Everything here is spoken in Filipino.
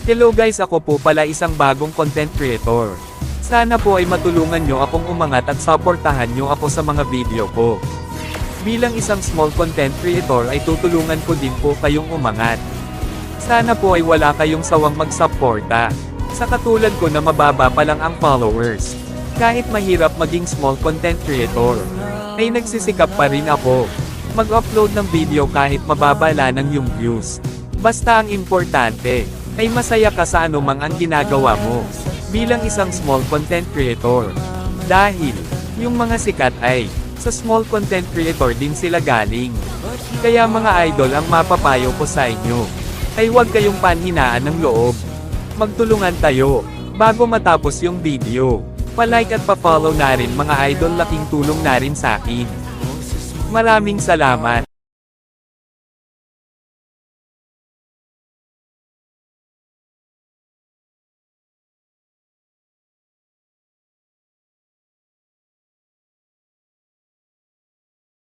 Hello guys, ako po pala isang bagong content creator. Sana po ay matulungan nyo akong umangat at supportahan nyo ako sa mga video ko. Bilang isang small content creator ay tutulungan ko din po kayong umangat. Sana po ay wala kayong sawang magsuporta. Sa katulad ko na mababa pa lang ang followers. Kahit mahirap maging small content creator, ay nagsisikap pa rin ako. Mag-upload ng video kahit mababa lang yung views. Basta ang importante, ay masaya ka sa anumang ang ginagawa mo, bilang isang small content creator. Dahil, yung mga sikat ay, sa small content creator din sila galing. Kaya mga idol, ang mapapayo ko sa inyo, ay huwag kayong panhinaan ng loob. Magtulungan tayo, bago matapos yung video. Pa-like at pa-follow na rin mga idol, laking tulong na rin sa akin. Maraming salamat.